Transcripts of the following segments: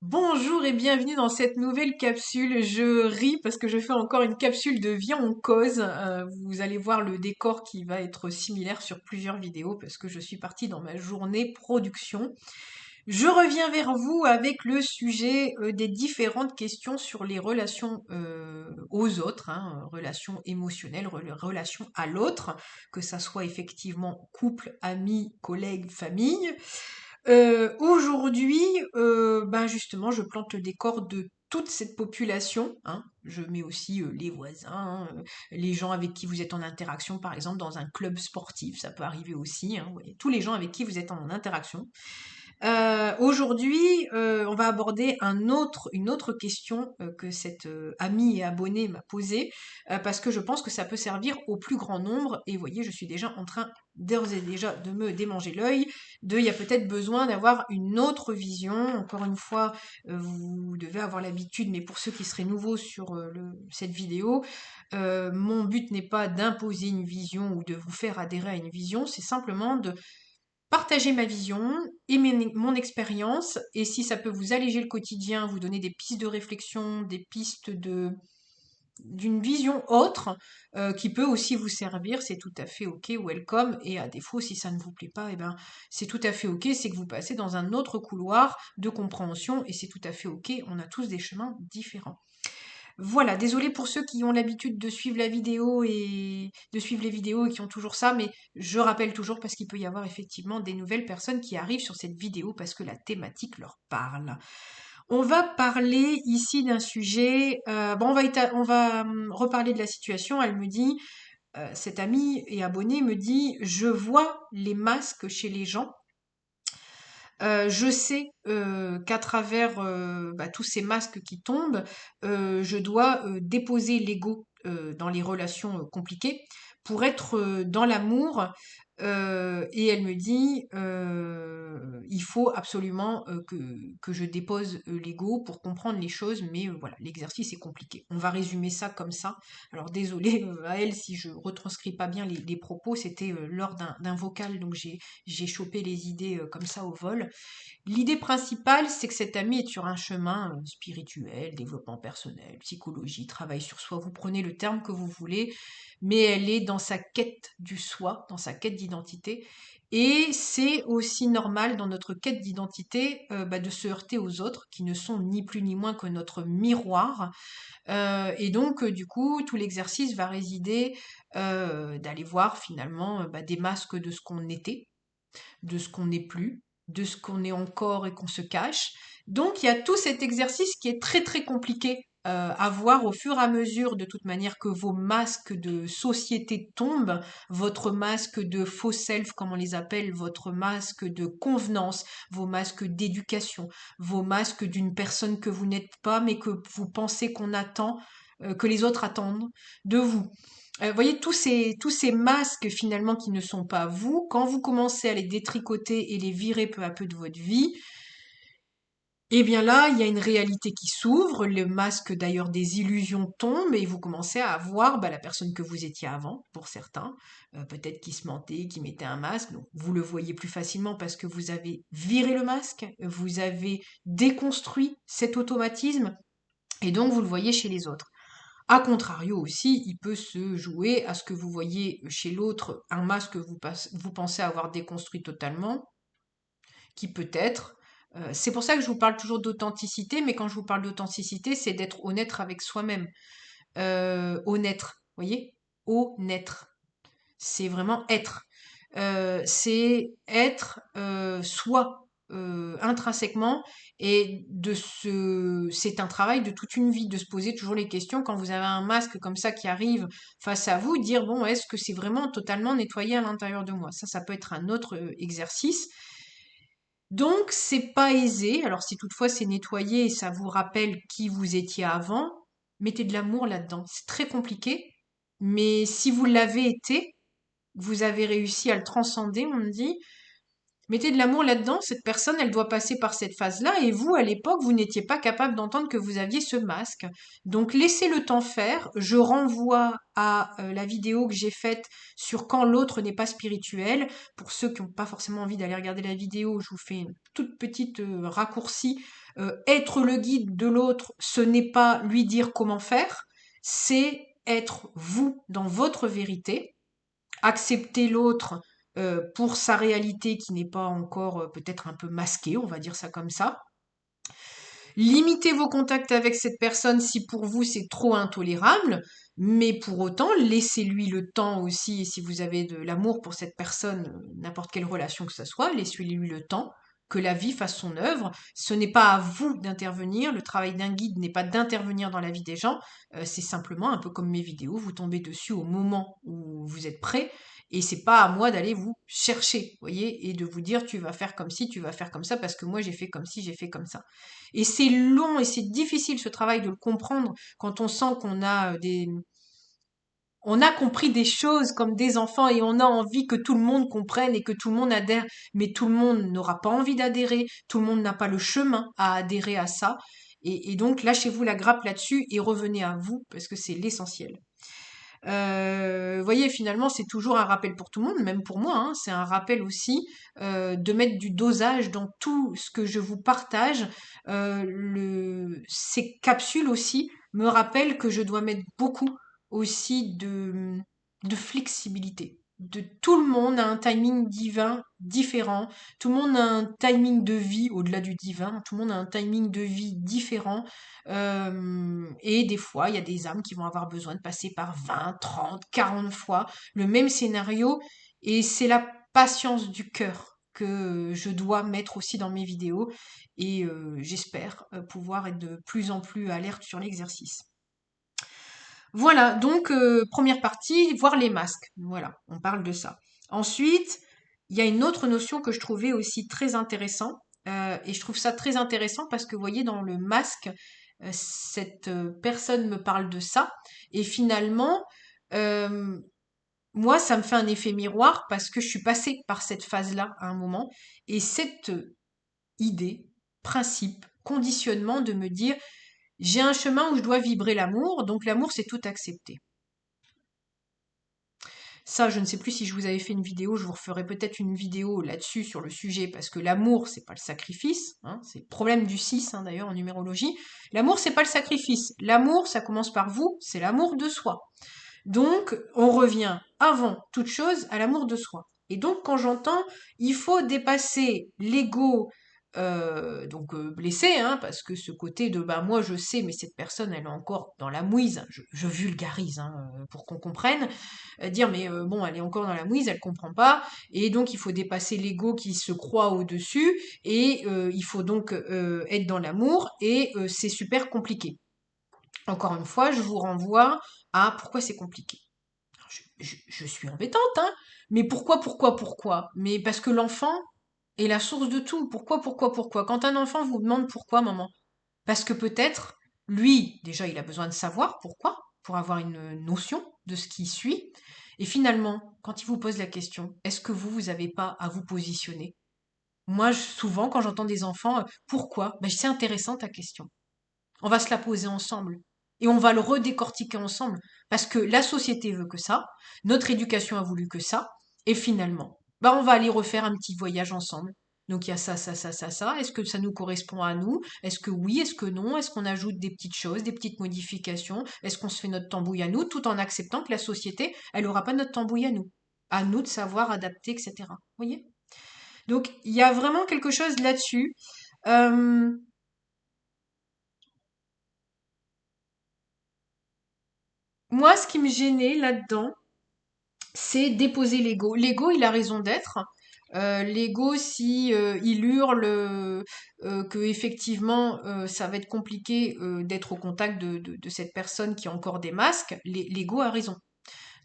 Bonjour et bienvenue dans cette nouvelle capsule. Je ris parce que je fais encore une capsule de Viens on cause. Vous allez voir le décor qui va être similaire sur plusieurs vidéos parce que je suis partie dans ma journée production. Je reviens vers vous avec le sujet des différentes questions sur les relations aux autres, relations émotionnelles, relations à l'autre, que ça soit effectivement couple, amis, collègues, famille. Aujourd'hui, ben justement, je plante le décor de toute cette population, hein. Je mets aussi les voisins, les gens avec qui vous êtes en interaction, par exemple dans un club sportif, ça peut arriver aussi, hein, vous voyez, tous les gens avec qui vous êtes en interaction. Aujourd'hui, on va aborder une autre question que cette amie et abonnée m'a posée, parce que je pense que ça peut servir au plus grand nombre. Et vous voyez, je suis déjà en train, d'ores et déjà, de me démanger l'œil. Il y a peut-être besoin d'avoir une autre vision. Encore une fois, vous devez avoir l'habitude, mais pour ceux qui seraient nouveaux sur cette vidéo, mon but n'est pas d'imposer une vision ou de vous faire adhérer à une vision, c'est simplement de partager ma vision et mon expérience, et si ça peut vous alléger le quotidien, vous donner des pistes de réflexion, des pistes d'une vision autre, qui peut aussi vous servir, c'est tout à fait ok, welcome, et à défaut, si ça ne vous plaît pas, eh ben, c'est tout à fait ok, c'est que vous passez dans un autre couloir de compréhension, et c'est tout à fait ok, on a tous des chemins différents. Voilà, désolé pour ceux qui ont l'habitude de suivre la vidéo et de suivre les vidéos et qui ont toujours ça, mais je rappelle toujours parce qu'il peut y avoir effectivement des nouvelles personnes qui arrivent sur cette vidéo parce que la thématique leur parle. On va parler ici d'un sujet, bon, on va reparler de la situation. Elle me dit, cette amie et abonnée me dit, je vois les masques chez les gens. Je sais qu'à travers tous ces masques qui tombent, je dois déposer l'ego dans les relations compliquées pour être dans l'amour. Et elle me dit, il faut absolument que je dépose l'ego pour comprendre les choses, mais voilà, l'exercice est compliqué. On va résumer ça comme ça. Alors désolé à elle si je retranscris pas bien les propos, c'était lors d'un vocal, donc j'ai chopé les idées comme ça au vol. L'idée principale, c'est que cette amie est sur un chemin spirituel, développement personnel, psychologie, travail sur soi, vous prenez le terme que vous voulez, mais elle est dans sa quête du soi, dans sa quête d'identité. Et c'est aussi normal dans notre quête d'identité de se heurter aux autres, qui ne sont ni plus ni moins que notre miroir. Et donc, du coup, tout l'exercice va résider d'aller voir finalement des masques de ce qu'on était, de ce qu'on n'est plus, de ce qu'on est encore et qu'on se cache. Donc il y a tout cet exercice qui est très très compliqué à voir au fur et à mesure de toute manière que vos masques de société tombent, votre masque de faux self comme on les appelle, votre masque de convenance, vos masques d'éducation, vos masques d'une personne que vous n'êtes pas mais que vous pensez qu'on attend, que les autres attendent de vous. Voyez tous ces masques finalement qui ne sont pas vous, quand vous commencez à les détricoter et les virer peu à peu de votre vie, eh bien là, il y a une réalité qui s'ouvre, le masque d'ailleurs des illusions tombe et vous commencez à voir la personne que vous étiez avant, pour certains, peut-être qui se mentait, qui mettait un masque, donc vous le voyez plus facilement parce que vous avez viré le masque, vous avez déconstruit cet automatisme et donc vous le voyez chez les autres. A contrario aussi, il peut se jouer à ce que vous voyez chez l'autre, un masque que vous pensez avoir déconstruit totalement, qui peut être. C'est pour ça que je vous parle toujours d'authenticité, mais quand je vous parle d'authenticité, c'est d'être honnête avec soi-même. Honnête, voyez. Honnête. C'est vraiment être. C'est être soi intrinsèquement et c'est un travail de toute une vie de se poser toujours les questions quand vous avez un masque comme ça qui arrive face à vous, dire bon, est-ce que c'est vraiment totalement nettoyé à l'intérieur de moi? Ça peut être un autre exercice. Donc c'est pas aisé. Alors si toutefois c'est nettoyé et ça vous rappelle qui vous étiez avant, mettez de l'amour là-dedans. C'est très compliqué, mais si vous l'avez été, vous avez réussi à le transcender, on me dit, Mettez de l'amour là-dedans, cette personne, elle doit passer par cette phase-là, et vous, à l'époque, vous n'étiez pas capable d'entendre que vous aviez ce masque. Donc laissez le temps faire. Je renvoie à la vidéo que j'ai faite sur quand l'autre n'est pas spirituel. Pour ceux qui n'ont pas forcément envie d'aller regarder la vidéo, je vous fais une toute petite raccourci. Être le guide de l'autre, ce n'est pas lui dire comment faire, c'est être vous dans votre vérité, accepter l'autre pour sa réalité qui n'est pas encore peut-être un peu masquée, on va dire ça comme ça. Limitez vos contacts avec cette personne si pour vous c'est trop intolérable, mais pour autant laissez-lui le temps aussi, et si vous avez de l'amour pour cette personne, n'importe quelle relation que ce soit, laissez-lui le temps que la vie fasse son œuvre. Ce n'est pas à vous d'intervenir, le travail d'un guide n'est pas d'intervenir dans la vie des gens, c'est simplement un peu comme mes vidéos, vous tombez dessus au moment où vous êtes prêt, et c'est pas à moi d'aller vous chercher, voyez, et de vous dire tu vas faire comme ci, tu vas faire comme ça, parce que moi j'ai fait comme ci, j'ai fait comme ça. Et c'est long et c'est difficile ce travail de le comprendre quand on sent qu'on a on a compris des choses comme des enfants et on a envie que tout le monde comprenne et que tout le monde adhère, mais tout le monde n'aura pas envie d'adhérer, tout le monde n'a pas le chemin à adhérer à ça. Et donc lâchez-vous la grappe là-dessus et revenez à vous parce que c'est l'essentiel. Voyez, finalement, c'est toujours un rappel pour tout le monde, même pour moi, hein, c'est un rappel aussi de mettre du dosage dans tout ce que je vous partage. Ces capsules aussi me rappellent que je dois mettre beaucoup aussi de flexibilité. Tout le monde a un timing divin différent, tout le monde a un timing de vie au-delà du divin, tout le monde a un timing de vie différent. Et des fois, il y a des âmes qui vont avoir besoin de passer par 20, 30, 40 fois le même scénario. Et c'est la patience du cœur que je dois mettre aussi dans mes vidéos. Et j'espère pouvoir être de plus en plus alerte sur l'exercice. Voilà, donc première partie, voir les masques. Voilà, on parle de ça. Ensuite, il y a une autre notion que je trouvais aussi très intéressant. Et je trouve ça très intéressant parce que vous voyez, dans le masque, cette personne me parle de ça. Et finalement, euh, moi, ça me fait un effet miroir parce que je suis passée par cette phase-là à un moment. Et cette idée, principe, conditionnement de me dire, j'ai un chemin où je dois vibrer l'amour, donc l'amour, c'est tout accepter. Ça, je ne sais plus si je vous avais fait une vidéo, je vous referai peut-être une vidéo là-dessus sur le sujet, parce que l'amour, c'est pas le sacrifice, hein, c'est le problème du 6, hein, d'ailleurs, en numérologie. L'amour, c'est pas le sacrifice. L'amour, ça commence par vous, c'est l'amour de soi. Donc, on revient avant toute chose à l'amour de soi. Et donc, quand j'entends, il faut dépasser l'ego, blessé, hein, parce que ce côté de, bah, moi je sais, mais cette personne, elle est encore dans la mouise, je vulgarise, hein, pour qu'on comprenne, dire, mais bon, elle est encore dans la mouise, elle comprend pas, et donc il faut dépasser l'ego qui se croit au-dessus, et il faut donc être dans l'amour, et c'est super compliqué. Encore une fois, je vous renvoie à pourquoi c'est compliqué. Je suis embêtante, hein, mais pourquoi? Mais parce que l'enfant est la source de tout. Pourquoi? Quand un enfant vous demande pourquoi, maman, parce que peut-être, lui, déjà, il a besoin de savoir pourquoi, pour avoir une notion de ce qui suit. Et finalement, quand il vous pose la question, est-ce que vous n'avez pas à vous positionner? Moi, souvent, quand j'entends des enfants, pourquoi? Ben, c'est intéressant ta question. On va se la poser ensemble. Et on va le redécortiquer ensemble. Parce que la société veut que ça, notre éducation a voulu que ça, et finalement, bah on va aller refaire un petit voyage ensemble. Donc il y a ça. Est-ce que ça nous correspond à nous? Est-ce que oui? Est-ce que non? Est-ce qu'on ajoute des petites choses, des petites modifications? Est-ce qu'on se fait notre tambouille à nous, tout en acceptant que la société, elle n'aura pas notre tambouille à nous? À nous de savoir adapter, etc. Vous voyez? Donc il y a vraiment quelque chose là-dessus. Euh, Moi, ce qui me gênait là-dedans, c'est déposer l'ego. L'ego, il a raison d'être. L'ego, si il hurle que effectivement ça va être compliqué d'être au contact de cette personne qui a encore des masques, l'ego a raison.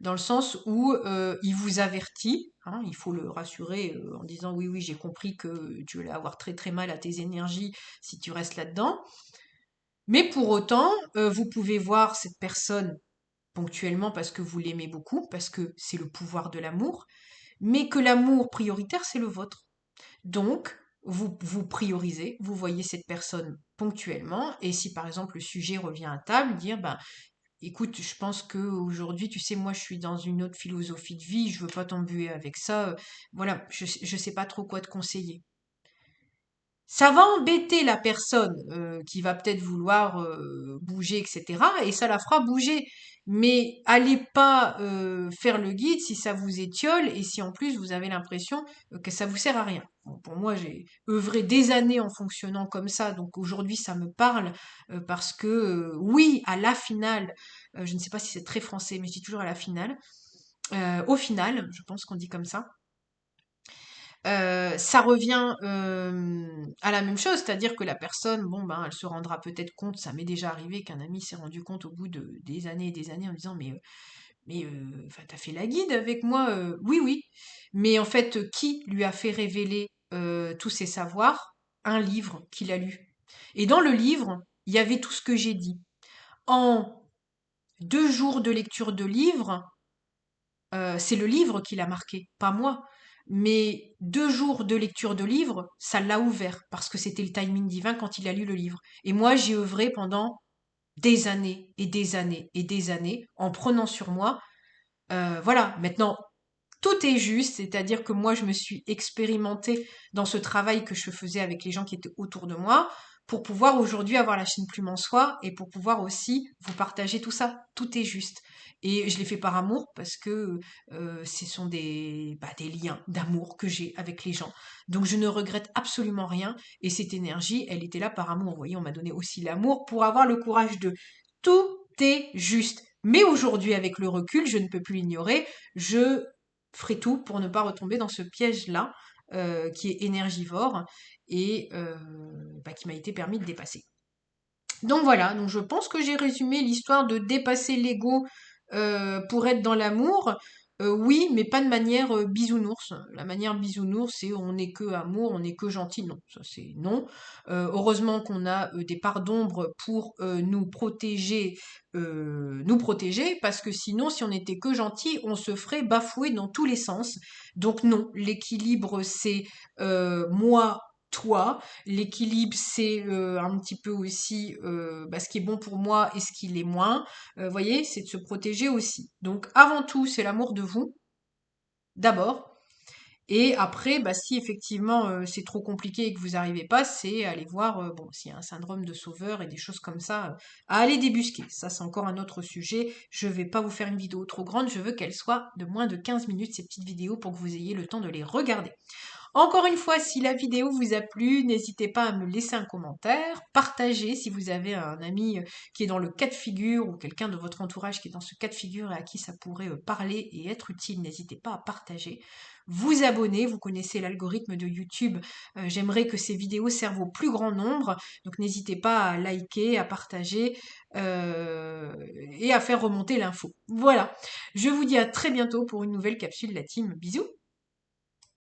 Dans le sens où il vous avertit, hein, il faut le rassurer en disant oui, oui, j'ai compris que tu allais avoir très très mal à tes énergies si tu restes là-dedans. Mais pour autant, vous pouvez voir cette personne ponctuellement parce que vous l'aimez beaucoup, parce que c'est le pouvoir de l'amour, mais que l'amour prioritaire, c'est le vôtre. Donc, vous priorisez, vous voyez cette personne ponctuellement, et si par exemple le sujet revient à table, dire, ben, écoute, je pense que aujourd'hui, tu sais, moi, je suis dans une autre philosophie de vie, je veux pas t'embuer avec ça, voilà, je sais pas trop quoi te conseiller. Ça va embêter la personne qui va peut-être vouloir bouger, etc. Et ça la fera bouger. Mais allez pas faire le guide si ça vous étiole et si en plus vous avez l'impression que ça vous sert à rien. Bon, pour moi, j'ai œuvré des années en fonctionnant comme ça, donc aujourd'hui ça me parle parce que oui, à la finale, je ne sais pas si c'est très français, mais je dis toujours à la finale, au final, je pense qu'on dit comme ça. Ça revient à la même chose, c'est-à-dire que la personne, bon ben, elle se rendra peut-être compte, ça m'est déjà arrivé qu'un ami s'est rendu compte au bout de des années et des années en me disant enfin t'as fait la guide avec moi, oui oui, mais en fait qui lui a fait révéler tous ses savoirs? Un livre qu'il a lu. Et dans le livre, il y avait tout ce que j'ai dit. En 2 jours de lecture de livre, c'est le livre qui l'a marqué, pas moi. Mais 2 jours de lecture de livre, ça l'a ouvert, parce que c'était le timing divin quand il a lu le livre. Et moi, j'ai œuvré pendant des années et des années et des années en prenant sur moi. Voilà, maintenant, tout est juste, c'est-à-dire que moi, je me suis expérimentée dans ce travail que je faisais avec les gens qui étaient autour de moi pour pouvoir aujourd'hui avoir la chaîne plume en soi et pour pouvoir aussi vous partager tout ça. Tout est juste. Et je l'ai fait par amour parce que ce sont des liens d'amour que j'ai avec les gens. Donc je ne regrette absolument rien et cette énergie, elle était là par amour. Vous voyez, on m'a donné aussi l'amour pour avoir le courage de tout est juste. Mais aujourd'hui, avec le recul, je ne peux plus l'ignorer. Je ferai tout pour ne pas retomber dans ce piège-là, qui est énergivore et qui m'a été permis de dépasser. Donc voilà, donc je pense que j'ai résumé l'histoire de dépasser l'ego pour être dans l'amour. Oui, mais pas de manière bisounours. La manière bisounours, c'est on n'est que amour, on n'est que gentil. Non, ça c'est non. Heureusement qu'on a des parts d'ombre pour nous protéger, parce que sinon, si on n'était que gentil, on se ferait bafouer dans tous les sens. Donc non, l'équilibre, c'est moi, toi. L'équilibre, c'est un petit peu aussi ce qui est bon pour moi et ce qui l'est moins. Voyez, c'est de se protéger aussi. Donc avant tout, c'est l'amour de vous, d'abord. Et après, si effectivement c'est trop compliqué et que vous n'arrivez pas, c'est aller voir, bon, s'il y a un syndrome de sauveur et des choses comme ça, à aller débusquer. Ça, c'est encore un autre sujet. Je vais pas vous faire une vidéo trop grande, je veux qu'elle soit de moins de 15 minutes, ces petites vidéos, pour que vous ayez le temps de les regarder. Encore une fois, si la vidéo vous a plu, n'hésitez pas à me laisser un commentaire, partagez si vous avez un ami qui est dans le cas de figure ou quelqu'un de votre entourage qui est dans ce cas de figure et à qui ça pourrait parler et être utile, n'hésitez pas à partager. Vous abonner, vous connaissez l'algorithme de YouTube, j'aimerais que ces vidéos servent au plus grand nombre, donc n'hésitez pas à liker, à partager et à faire remonter l'info. Voilà, je vous dis à très bientôt pour une nouvelle capsule la team. Bisous.